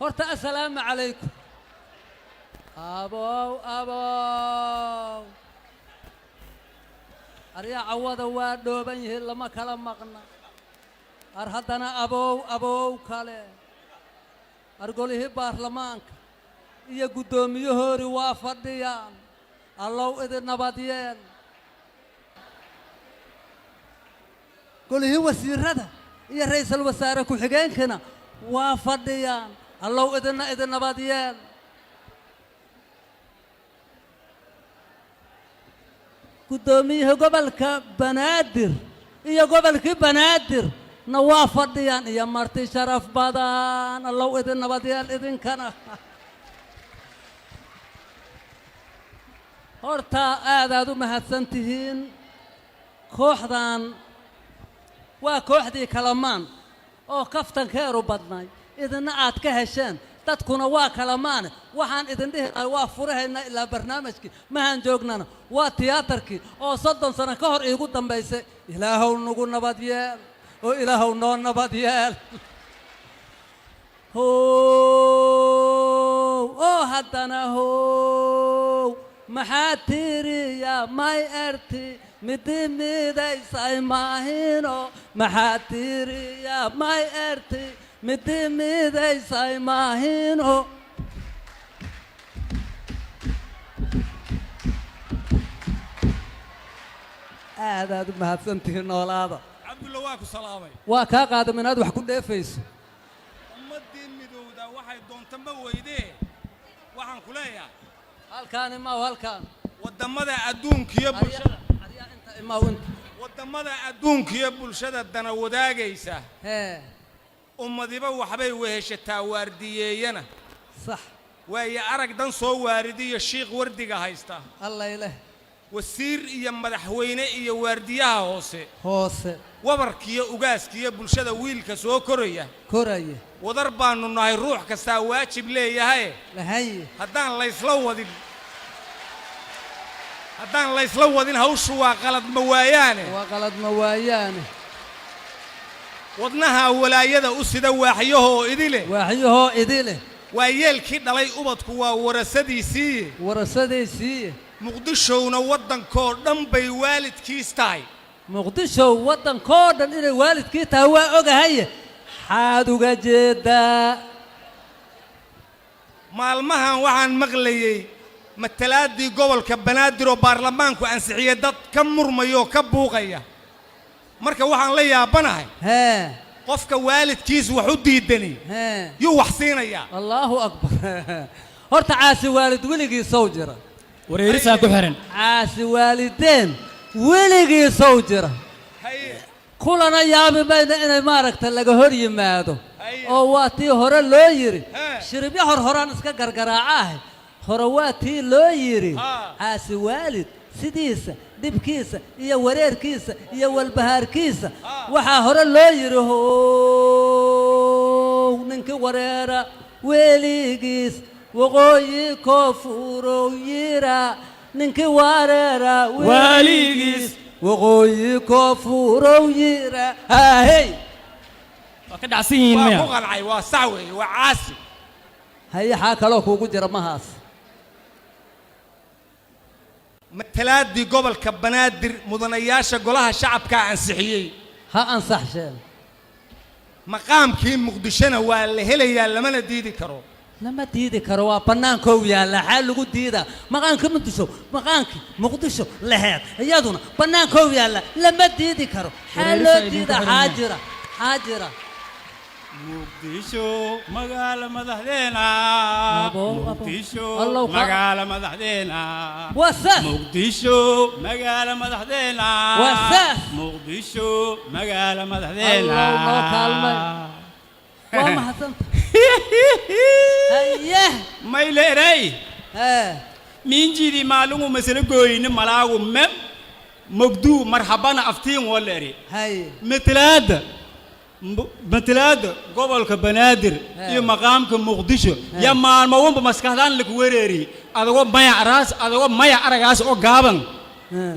هرت السلام عليكم أبو أريا عوض وادو بنيه لما كلام مقنا أرهدنا أبو كله أرجوله بارلمانك يا قدوم يهوري وافديان الله إذا نباديان قوله وزير هذا يا رئيس الوزراء كل حاجين كنا وافديان الله إذا نباديان قدوميه قبلك بنادر يا قبلك بنادر نوافديان يا مرتي شرف بدان الله إذا نباديان إذن كنا horta aad u mahadsantihiin kooxdan waa kooxdii kalamaan oo kaftankeeru badnay idina aad ka hesheen dadkuna waa kalamaan waxaan idin dhihi waa furaheena ilaa barnaamijkii mahan joognana waa tiyaatarkii oo 30 sano ka hor iigu dambeysay ilaahow nagu nabad yeel oo ilaahow noo nabad yeel oo haddana محاتيري يا ماي ارتي مدي ميداي ساي ماهينو محاتيري يا ماي ارتي مدي ميداي ساي ماهينو هذا ما سنتي نولادا عبد الله واكو سلامي واكا قادم من هذا وحكون ديفيس ummadii midowda waxay doontanba weydee waxaan ku leeyahay halkaan ima halkaan wadamada adduunka iyo bulshada wadamada adduunka iyo bulshada dana wadaagaysa ummadiba waxbay weheshataa waardiyeeyana sax way arag dan soo waaridiyo sheekh wardiga haysta allah ilaahay wasiir iyo madaxweyne iyo waardiyaha hoose wabarkiyo ugaaskiyo bulshada wiilka soo koraya wadar baanu nahay ruux kasta waajib leeyahay haddaan la isla wadin hawshu waa qalad ma waayaane wadnaha walaayada u sida waaxyahoo idile waa yeelkii dhalay ubadku waa warasadiisii muqdishowna waddankoo dhan bay waalidkiis tahay muqdisho waddankoo dhan inay waalidkii tahay waa ogahay xaad uga jeedaa maalmahan waxaan maqlayay matalaadii gobolka banaadir oo baarlamaanku ansixiyay dad ka murmayo ka buuqaya marka waxaan la yaabanahay qofka waalidkiis wax u diidani yuu wax siinaya allahu akbar horta caasi waalid weligii soo jira wareerisaa ku xiran caasi waalideen weligii soo jira kulana yaabi mayna inay maaragta laga hor yimaado oo waa tii hore loo yiri shiribyo horaan iska gargaraacaah hore waa tii loo yiri caasi waalid sidiisa dibkiisa iyo wareerkiisa iyo walbahaarkiisa waxaa hore loo yiri ninkii wareera weligiis waqooyi koonfurow yira ninkii wareera weligiis waqooyi koonfurow yira hey waa ka dhacsan yihiin waa ku qancay waa sax weeye waa caasi hayaha kaloo kuugu jira mahaas matalaadii gobolka banaadir mudanayaasha golaha shacabka ansixiyay ha ansaxsheen maqaamkii muqdishona waa la helayaa lamana diidi karo lama diidi karo waa bannaankoo yaalla xal lagu diida maqaanka muqdisho laheed iyaduna bannaankoo yaalla lama diidi karo xal loo diida xaajira muqdisho magaala madaxdeena muqdisho magaala madaxdeena wasaas muqdisho magaala madaxdeena wasaas muqdisho magaala madaxdeena Allah kaalmay waa mahadsantahay haye mayleeray minjidi maalungu masala gooyne malaagu mem mogdu marhabana aftiin waleeri haye matalaada gobolka banaadir iyo maqaamka muqdisho ya maalmawanba maskaxdaan lagu wereeri adagoo maya aragaas oo gaaban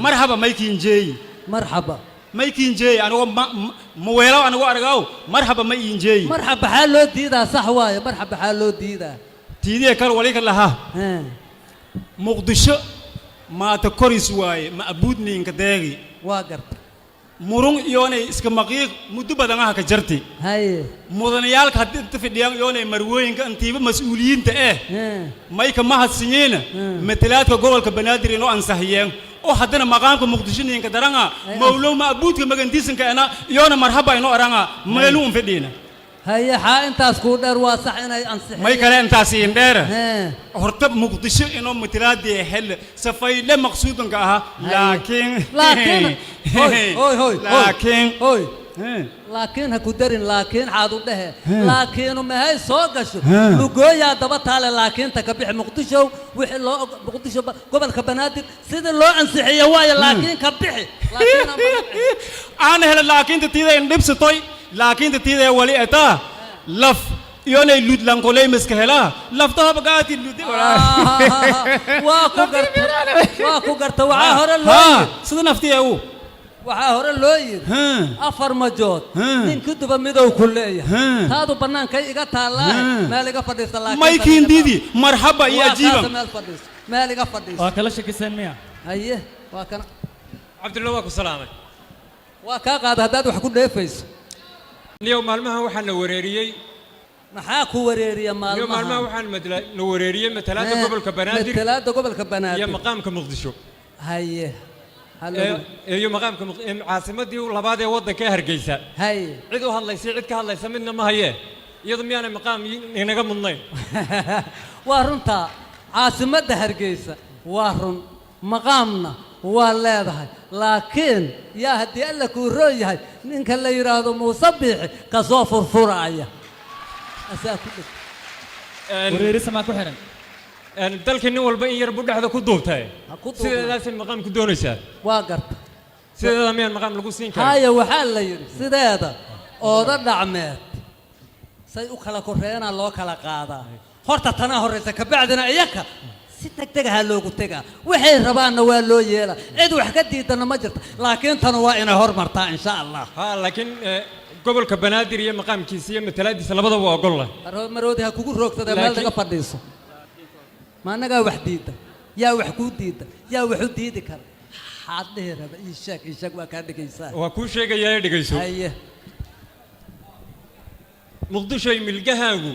marhaba maykiin jeey marhaba ما يكين جاي أنا ما ويلا أنا وأرجعه مرحبا ما يين جاي مرحبا حلو ديدا صح واي مرحبا حلو ديدا تيدي كار وليك الله مقدشة ما تكوريس واي ما أبودني إنك داعي واقرت مرون يوني إسكماقيق مدو بدنها كجرتي هاي مدنيال كهدي تفيديان يوني مروي إنك أنتي مسؤولين تأه ما يكمل هالسنين مثلات كقول كبنادر إنه أنصحيان أو حدنا مقامكم مقدشين إنك درنا مولو ما أبود كمجنديس إنك أنا يونا مرحبا إنه أرانا ملون في دينا هيا حا أنت أسكودر واسح أنا أنصح ما يكلم أنت أسين دير هرتب مقدش إنه مثلات دي حل سفاي لا مقصود إنكها لكن لكن هكودرين لكن عادو ده لكن وما هي سوقش لقويا دبتها لكن تكبيح مقدشو وحلو مقدشو قبل كبنادر سيد لو أنصحية وايا لكن كبيحي لكن أنا هلا لكن تتيجي نبص توي لكن تتيجي ولي أتا لف يوني لود لانكولي مسكهلا لفتها بقاتي لود واكو قرت وعاهر اللويد سيد نفتي أو وعاهر اللويد أفر مجود نين كتب ميدو كلية هذا بنان كي إجتها الله مالك فديس الله ما يكين ديدي مرحبا يا جيبا مالك فديس وكلاش كيسان ميا أيه وكان عبد الله واكو سلامة وكا قاد هداد وحكون ليفيس اليوم مالمها وحن نوريريي maxaa ku wareeriya maalmaha اليوم مالمها وحن نوريريي مثلا قبل كبنادر مثلا قبل كبنادر يا مقامك مقدشو هاي يا مقامك عاصمة دي ولبادي وضع كهرجيسة هاي عدو هالله يصير عد كهالله يسمينا ما هي يضم يعني مقام ينقم النين وارنتا عاصمة هرجيسة وارن مقامنا ولا هذا لكن يا هدي لك الرؤية إنك اللي يراد مصبح كصوفر فرعية أساكل وريري سما كحرن dalka nin walba in yar buu dhaxda ku duubtay sideedaas maqaam ku doonaysaa waa garta sideeda miyaan maqaam lagu siin karaa haya waxa la yiri sideeda ooda dhacmeed say u kala koreena loo kala qaadaa horta tana horeysa ka bacdina iyaka si tagtag ha loogu tagaa waxay rabaanna waa loo yeela cid wax ka diidana ma jirto laakiin tan waa inay hormartaa insha Allah laakiin gobolka banaadir iyo maqaamkiisa iyo matalaadiisa labadaba waa ogol maroodi ha kugu roogtada meel laga fadhiiso ما نجا وحديدة يا وحكوديدة يا وحديدة كار حاضر هذا إيشك وكان كيسان وكل شيء جاي دقيسو أيه مقدشة ملجهاجو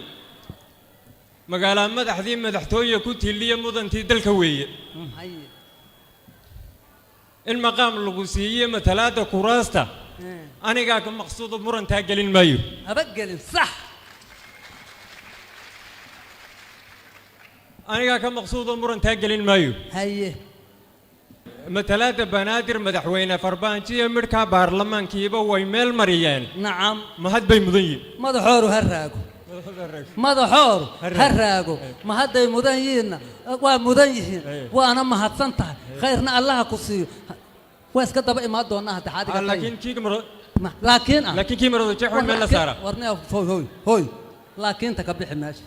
مقالة مدحذين مدحتوية كنت اللي مدن تدل كوية أيه المقام اللغوسية مثلاثة كراستا أنا جاك مقصود مرن تاجلين مايو أبجلين صح أنا كم مقصود أمور تاجلين مايو هيه مثلاثة بنادر مدحوينا فربانتي أمريكا بارلمان كيبا ويميل مريان نعم ما هاد بيمضي مدحور هراجو مدحور هراجو ما هاد مدين ومدين وأنا ما هتصنته خيرنا الله كسي واسكت بقى ما دونا هاد حاجة لكن كي مرة لكن كي مرة تحول من لسارة ورنا هوي لكن تكبح ماشي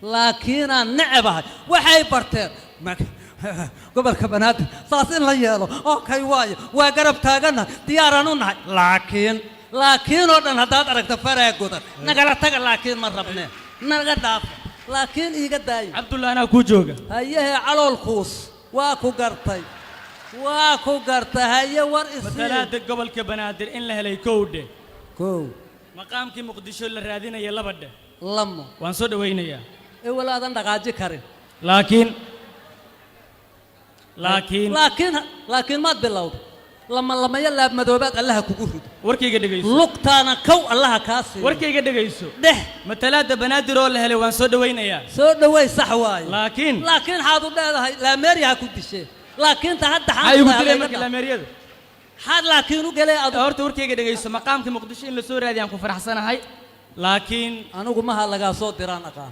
لكن النعبة وحي برتر قبل كبنات صاصين ليالو أوكي واي وقرب تاجنا ديارنا لكن ودنا هذا أركت فرق قدر نقدر تقل لكن مرة بنا نقدر لكن يقدر عبد الله أنا كوجوجا هيه على الخوص واكو قرطة هيه ورئيس مثلا قبل كبنات إن له ليكود كو مقامك مقدشو للرادين يلا بده لما وانصد وينيا إيه ولا هذا دقاجي كارين لكن ما تبلغ لما يلا مدوبات الله كوكوفيد وركي قد جيسو لقطانا كو الله كاسي وركي قد جيسو ده مثلا بنادر ولا هلا وانصد وينيا صد وين صح واي لكن حاضر ده لا ميريا كنت شيء لكن تحدى حاضر أيوة قلت لك لا ميريا حاد لكن وقال أورت وركي قد جيسو مقامك مقدشين لسوريا دي أنكو فرح سنة هاي لكن أنا أقول ما هلا صوتيران أقام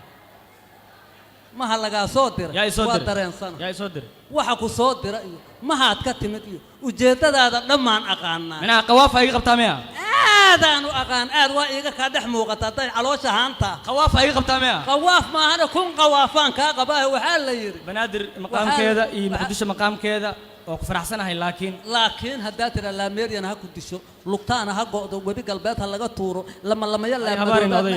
ما هلا صوتير يا صوتير يا صوتير وحكوا صوتير ما هاد كتمت وجدت هذا لما أقامنا من قوافة يقب تاميها آذان وأغان آذ وإيجا كادح موقتا طيب علوش هانتا قواف أي قبطة مياه قواف ما أنا كون قوافان كاقباه وحال يري بنادر مقام كذا إيه مقدش مقام كذا وفرح سنة هاي لكن هدات إلى ميريان هاكو دشو لقطان هاكو وبي قلبات هلا تورو لما يلا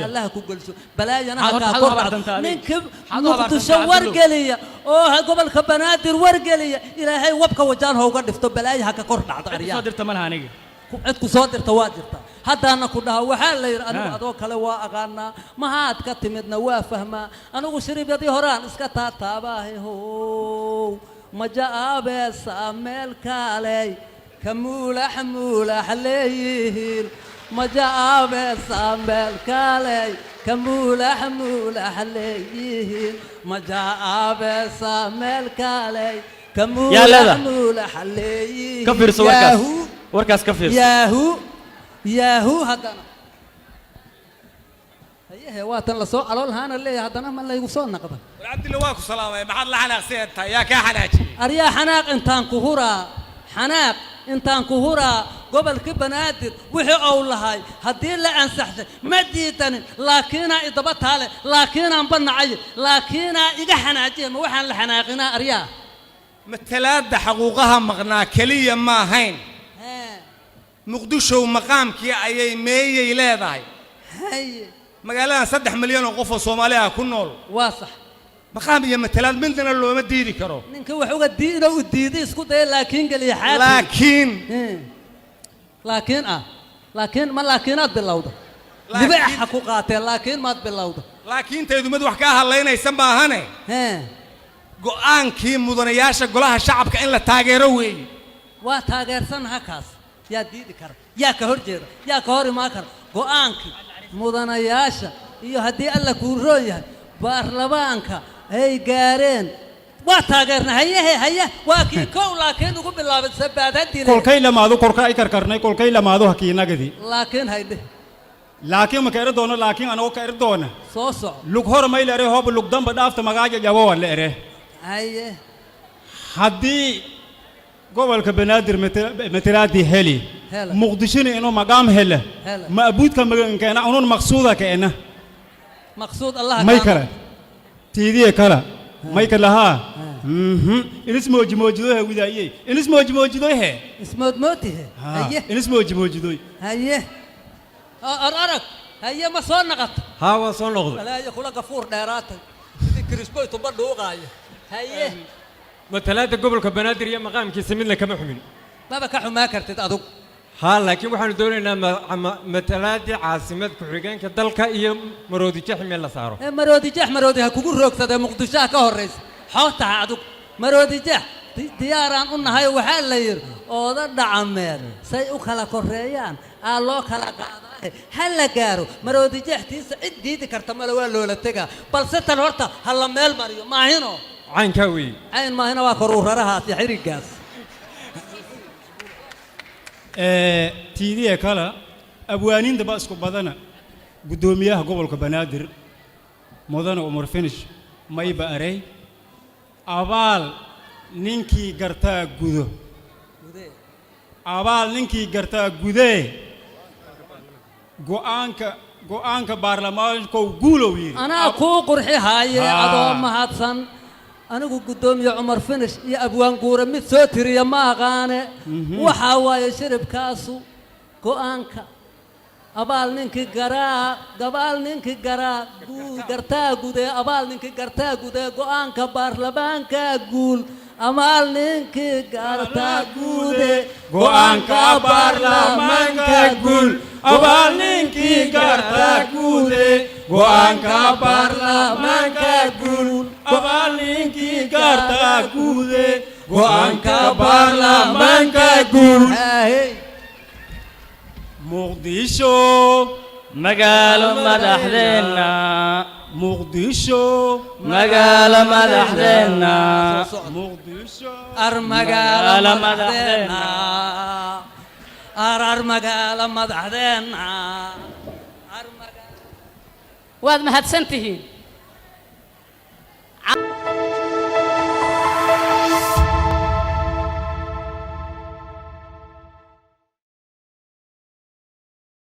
الله هاكو قلشو بلاي أنا هاكو نكب مقدش ورقلية أو قبل كبنادر ورقلية إلى هاي وبك وجان هو قد فتو بلاي هاكا كورنا عطاريا صادر تمنها نيجي عدكو صادر تواجرتا هذا أنا كلها وحال ير أنا أدوك لوا أغانا ما هاد كتمدنا وافهما أنا وشرب يدي هران إسكتا تاباهي هو ما جاء بس أمل كالي كمولح مولح ليهين ما جاء بس أمل كالي كمولح مولح ليهين ما جاء بس أمل كالي كمولح مولح ليهين كفر سوكاس وركاس كفر ياهو هدنا هي واتن لا سو علول هانا لي هدنا ما لا يوصل نقبه عبد الله واكو سلامه ما حد لحنا سيدتا يا كا حناجي اريا حناق انتان كهورا حناق انتان كهورا قبل كبنادر وحي او لهاي هدي لا انصحش ما ديتن لكن ادبتها له لكن ان بنعي لكن ايغا حناجي ما waxaan la xanaaqina aryaa matalaada xaquuqaha maqnaa kaliya ma ahayn muqdisho maqaamkii ayay meeyay leedahay hay magaalada 3 milyan oo qof oo Soomaali ah ku nool waa sax maqaam iyo matalaad midna looma diidi karo ninka wax uga diido u diiday isku day laakiin gali xaad laakiin ma laakiinaad bilowdo dibaxa ku qaateen laakiin maad bilowdo laakiin teedu mid wax ka haleynaysan baahane go'aankii mudanayaasha golaha shacabka in la taageero weey waa taageersan hakaas yaa diidi kara yaa ka horjeeda yaa ka hor imaan kara go'aankii mudanayaasha iyo haddii alla kuu roon yahay baarlamaanka ay gaareen waa taageerna haye waa kii kow laakiin ugu bilaabay sabaadadii kolkay lamaado korka ay karkarnay kolkay lamaado hakiinagadi laakiin hayde laakiin ma kayr doono laakiin anoo kayr doona soo soc lug hor may leeyahay hoob lug damba dhaafta magaaja jabo wala ere haye haddii gobolka banaadir matalaadii heli muqdishona inuu maqaam hele ma abuudka magankeena unun maqsuuda keena maqsuud allah may kala tiidiye kala may kala ha inis moojido widaaye inis moojido he ismoodmooti he haye inis moojido haye arag haye ma soo naqat ha waa soo noqdo walaayo kula gafuur dheeraatay sidii krisboy tuba dhuuqaayo haye matalaada gobolka banaadir iyo maqaamkiisa midna kama xumin maba ka xumaa kartid adug ها لكن waxaanu doonaynaa matalaadii caasimad ku xigeenka dalka iyo maroodi jax meel la saaro maroodi jax maroodi ha kugu roogsaday muqdisho ka horeys xoota adug maroodi jax diyaaraan u nahay waxa la yir ooda dhacameed say u kala koreeyaan aa loo kala qaaday hal la gaaro maroodi jaxtiisa cid diidi karta ma waa loola tagaa balse tan horta hal la meel mariyo maahino caynka weey cayn maahino waa koruurarahaas xirigaas tiidiye kala abwaaniinta ba isku badana gudoomiyaha gobolka banaadir mudane Umar Finish may ba aray abaal ninkii gartaa gudo abaal ninkii gartaa gude go'aanka baarlamaanka guulow yiri ana ku qurxi haaye adoo mahadsan anigu gudoomiye Umar Finish iyo abwaan guura mid soo tiriya ma aqaane waxa waaye shiribkaasu go'aanka abaal ninkii garaa gartaa gude abaal ninkii gartaa gude go'aanka baarlamaanka guul abaal ninkii gartaa gude go'aanka baarlamaanka guul abaal ninkii gartaa gude go'aanka baarlamaanka guul abaal ninkii gartaa gude go'aanka baarlamaanka guul muqdisho magaalo madaxdeena muqdisho magaalo madaxdeena muqdisho magaalo madaxdeena magaalo madaxdeena waad mahadsantihiin